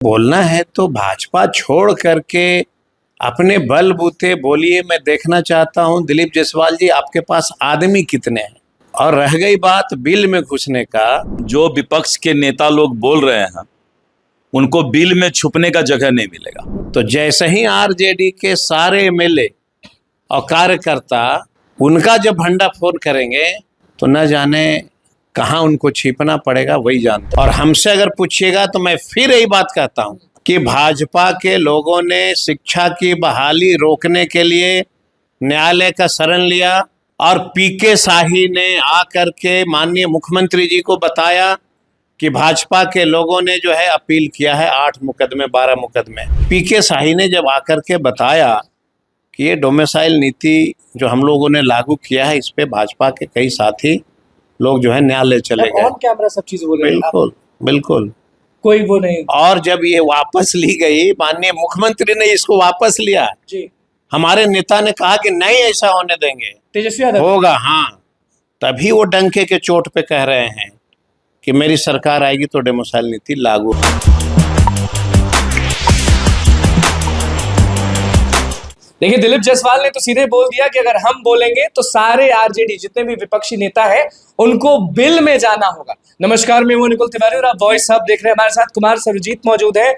बोलना है तो भाजपा छोड़ करके अपने बलबूते बोलिए। मैं देखना चाहता हूं दिलीप जायसवाल जी आपके पास आदमी कितने हैं। और रह गई बात बिल में घुसने का, जो विपक्ष के नेता लोग बोल रहे हैं उनको बिल में छुपने का जगह नहीं मिलेगा। तो जैसे ही आरजेडी के सारे एमएलए और कार्यकर्ता उनका जब भंडाफोड़ करेंगे तो न जाने कहां उनको छिपना पड़ेगा, वही जानते। और हमसे अगर पूछिएगा तो मैं फिर यही बात कहता हूं कि भाजपा के लोगों ने शिक्षा की बहाली रोकने के लिए न्यायालय का शरण लिया और पीके शाही ने आकर के माननीय मुख्यमंत्री जी को बताया कि भाजपा के लोगों ने जो है अपील किया है 8 मुकदमे 12 मुकदमे। पीके शाही ने जब आकर के बताया कि ये डोमिसाइल नीति जो हम लोगों ने लागू किया है, इस पे भाजपा के कई साथी लोग जो है न्यायालय चले गए। ऑन कैमरा सब चीज बोल रहे हैं। बिल्कुल बिल्कुल, कोई वो नहीं। और जब ये वापस ली गई, माननीय मुख्यमंत्री ने इसको वापस लिया जी, हमारे नेता ने कहा कि नहीं ऐसा होने देंगे, तेजस्वी यादव होगा। हाँ, तभी वो डंके के चोट पे कह रहे हैं कि मेरी सरकार आएगी तो डोमिसाइल नीति लागू। देखिए, दिलीप जायसवाल ने तो सीधे बोल दिया कि अगर हम बोलेंगे तो सारे आरजेडी जितने भी विपक्षी नेता हैं उनको बिल में जाना होगा। नमस्कार, मैं हूं निकुल तिवारी और आप वॉइस हब देख रहे हैं। हमारे साथ कुमार सर्वजीत मौजूद है।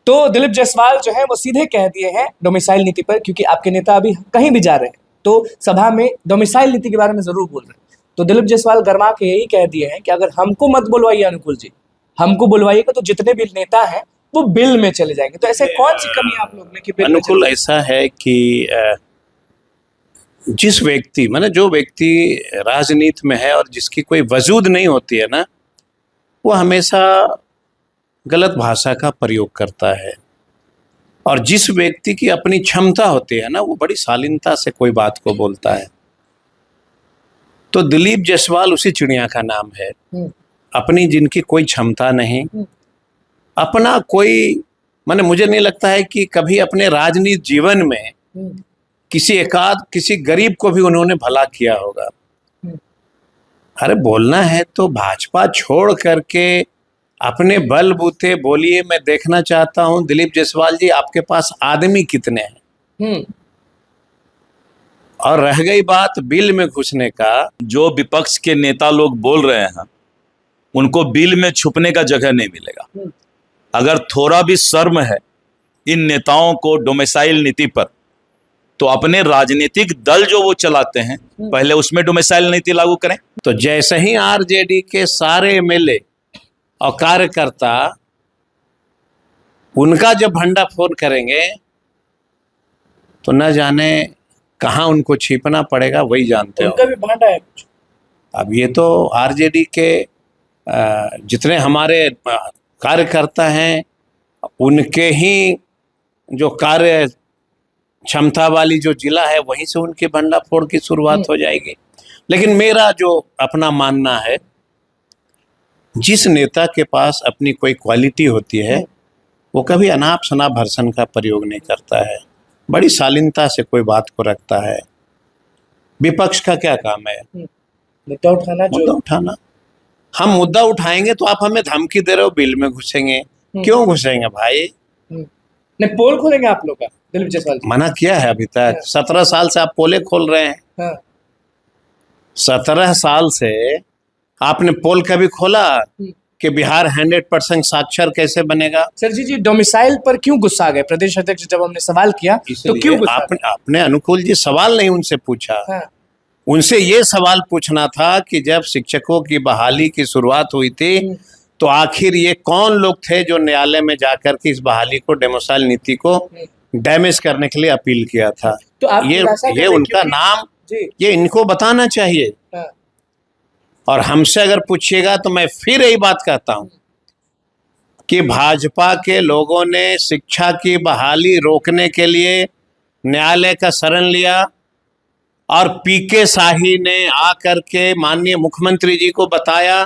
तो दिलीप जायसवाल जो है वो सीधे कह दिए हैं डोमिसाइल नीति पर, क्योंकि आपके नेता अभी कहीं भी जा रहे हैं तो सभा में डोमिसाइल नीति के बारे में जरूर बोल रहे हैं। तो दिलीप जायसवाल गरमा के यही कह दिए हैं कि अगर हमको मत बुलवाइए अनुकूल जी, हमको बुलवाइएगा तो जितने भी नेता हैं वो बिल में चले जाएंगे। तो ऐसे कौन सी कमी आप लोग ने कि बिल अनुकूल ऐसा है कि जिस व्यक्ति माने जो व्यक्ति राजनीति में है और जिसकी कोई वजूद नहीं होती है ना, वो हमेशा गलत भाषा का प्रयोग करता है। और जिस व्यक्ति की अपनी क्षमता होती है ना, वो बड़ी शालीनता से कोई बात को बोलता है। तो दिलीप जायसवाल उसी चिड़िया का नाम है, अपनी जिनकी कोई क्षमता नहीं, अपना कोई माने मुझे नहीं लगता है कि कभी अपने राजनीतिक जीवन में किसी गरीब को भी उन्होंने भला किया होगा। अरे बोलना है तो भाजपा छोड़ करके अपने बलबूते बोलिए। मैं देखना चाहता हूं दिलीप जायसवाल जी आपके पास आदमी कितने हैं। और रह गई बात बिल में घुसने का, जो विपक्ष के नेता लोग बोल रहे हैं उनको बिल में छुपने का जगह नहीं मिलेगा। अगर थोड़ा भी शर्म है इन नेताओं को डोमिसाइल नीति पर, तो अपने राजनीतिक दल जो वो चलाते हैं पहले उसमें डोमिसाइल नीति लागू करें। तो जैसे ही आरजेडी के सारे एमएलए और कार्यकर्ता उनका जब भंडाफोड़ करेंगे तो न जाने कहां उनको छिपना पड़ेगा, वही जानते हो। उनका भी भांडा है कुछ। अब ये तो आरजेडी के जितने हमारे कार्यकर्ता हैं उनके ही जो कार्य क्षमता वाली जो जिला है वहीं से उनके भंडाफोड़ की शुरुआत हो जाएगी। लेकिन मेरा जो अपना मानना है, जिस नेता के पास अपनी कोई क्वालिटी होती है वो कभी अनाप शनाप भर्सन का प्रयोग नहीं करता है, बड़ी शालीनता से कोई बात को रखता है। विपक्ष का क्या काम है? मुद्दा उठाना। मुद्दा उठाना। हम मुद्दा उठाएंगे तो आप हमें धमकी दे रहे हो बिल में घुसेंगे। क्यों घुसेंगे भाई? नहीं, पोल खोलेंगे आप लोग का। दिलीप जायसवाल मना किया है अभी तक। 17 साल से आप पोले खोल रहे हैं। 17 साल से आपने पोल कभी खोला कि बिहार 100% साक्षर कैसे बनेगा? सर जी डोमिसाइल पर क्यों गुस्सा गए प्रदेश अध्यक्ष? जब हमने सवाल किया तो क्यों गुस्सा? आपने अनुकूल जी सवाल नहीं उनसे पूछा। उनसे ये सवाल पूछना था कि जब शिक्षकों की बहाली की शुरुआत हुई थी तो आखिर ये कौन लोग थे जो न्यायालय में जाकर के इस बहाली को डोमिसाइल नीति को डैमेज करने के लिए अपील किया था। तो आप ये उनका नाम ये इनको बताना चाहिए। और हमसे अगर पूछिएगा तो मैं फिर यही बात कहता हूं कि भाजपा के लोगों ने शिक्षा की बहाली रोकने के लिए न्यायालय का शरण लिया और पीके शाही ने आकर के माननीय मुख्यमंत्री जी को बताया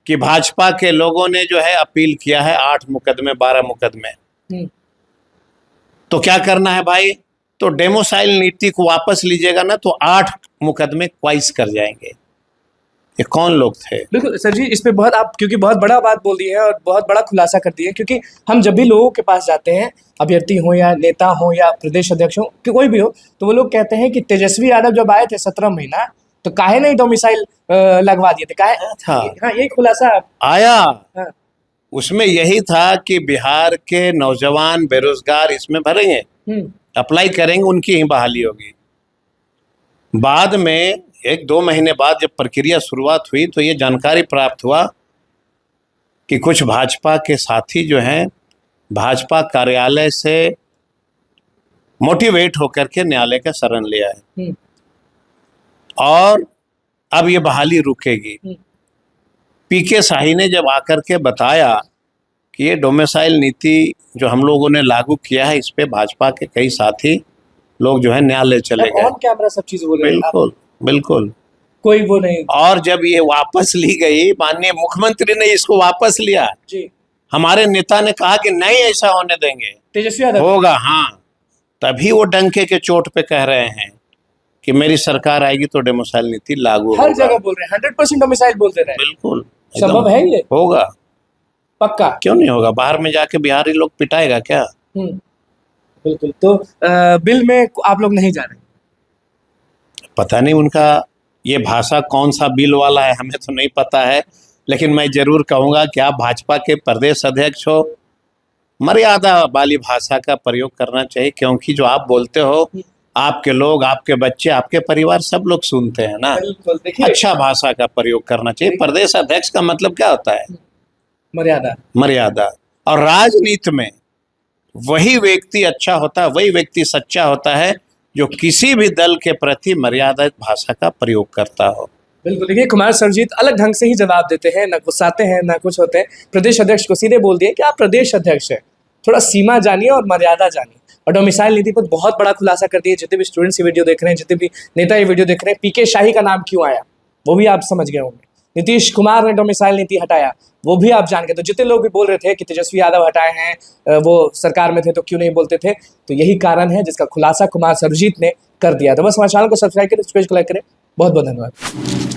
कि भाजपा के लोगों ने जो है अपील किया है 8 मुकदमे 12 मुकदमे। तो क्या करना है भाई? तो डोमिसाइल नीति को वापस लीजिएगा ना तो 8 मुकदमे क्वाइस कर जाएंगे। ये कौन लोग थे? बिल्कुल सर जी, इस पे बहुत आप क्योंकि बहुत बड़ा बात बोल दी है और बहुत बड़ा खुलासा कर दिया है, क्योंकि हम जब भी लोगों के पास जाते हैं, अभ्यर्थी हो या नेता हो या प्रदेश अध्यक्ष हो कि कोई भी हो, तो वो लोग कहते हैं कि तेजस्वी यादव जब आए थे 17 महीना, तो काहे नहीं डोमिसाइल लगवा दिए थे, काहे था। हाँ, यही खुलासा आया हाँ, उसमें यही था कि बिहार के नौजवान बेरोजगार इसमें भरेंगे, अप्लाई करेंगे, उनकी ही बहाली होगी। बाद में 1-2 महीने बाद जब प्रक्रिया शुरुआत हुई तो ये जानकारी प्राप्त हुआ कि कुछ भाजपा के साथी जो हैं भाजपा कार्यालय से मोटिवेट होकर के न्यायालय का शरण लिया है और अब ये बहाली रुकेगी। पीके शाही ने जब आकर के बताया कि ये डोमिसाइल नीति जो हम लोगों ने लागू किया है, इस पे भाजपा के कई साथी लोग जो है न्यायालय चले गए। ऑन कैमरा सब चीज बोल रहे हैं आप, बिल्कुल बिल्कुल। कोई वो नहीं और जब ये वापस ली गई, माननीय मुख्यमंत्री ने इसको वापस लिया, जी, हमारे नेता ने कहा कि नहीं ऐसा होने देंगे, तेजस्वी यादव होगा। हाँ, तभी वो डंके के चोट पे कह रहे हैं कि मेरी सरकार आएगी तो डोमिसाइल नीति लागू हर होगा। जगह बोल रहे हैं, 100% डोमिसाइल बोलते रहे। बिल्कुल संभव एकदम है ये? होगा, पक्का? क्यों नहीं होगा? बाहर में जाके बिहारी लोग पिटाएगा क्या? बिल्कुल। तो बिल में आप लोग नहीं जा रहे? पता नहीं उनका ये भाषा कौन सा बिल वाला है, हमें तो नहीं पता है, लेकिन मैं जरूर कहूँगा कि आप भाजपा के प्रदेश अध्यक्ष हो, मर्यादा वाली भाषा का प्रयोग करना चाहिए, क्योंकि जो आप बोलते हो आपके लोग, आपके बच्चे, आपके परिवार सब लोग सुनते हैं ना। बिल्कुल, देखिए अच्छा भाषा का प्रयोग करना चाहिए। प्रदेश अध्यक्ष का मतलब क्या होता है? मर्यादा। मर्यादा। और राजनीति में वही व्यक्ति अच्छा होता है, वही व्यक्ति सच्चा होता है जो किसी भी दल के प्रति मर्यादित भाषा का प्रयोग करता हो। बिल्कुल, देखिए कुमार सरजीत अलग ढंग से ही जवाब देते हैं, ना गुस्साते हैं ना कुछ होते हैं। प्रदेश अध्यक्ष को सीधे बोल दिए कि आप प्रदेश अध्यक्ष हैं, थोड़ा सीमा जानिए और मर्यादा जानिए। और डोमिसाइल नीति पर बहुत बड़ा खुलासा कर दिए। जितने भी स्टूडेंट्स ये वीडियो देख रहे हैं, जितने भी नेता ये वीडियो देख रहे हैं, पीके शाही का नाम क्यों आया वो भी आप समझ गए होंगे। नीतीश कुमार ने डोमिसाइल नीति हटाया वो भी आप जान गए। तो जितने लोग भी बोल रहे थे कि तेजस्वी यादव हटाए हैं, वो सरकार में थे तो क्यों नहीं बोलते थे, तो यही कारण है जिसका खुलासा कुमार सरजीत ने कर दिया। तो बस हमारे चैनल को सब्सक्राइब करें, पेज को लाइक करें। बहुत बहुत धन्यवाद।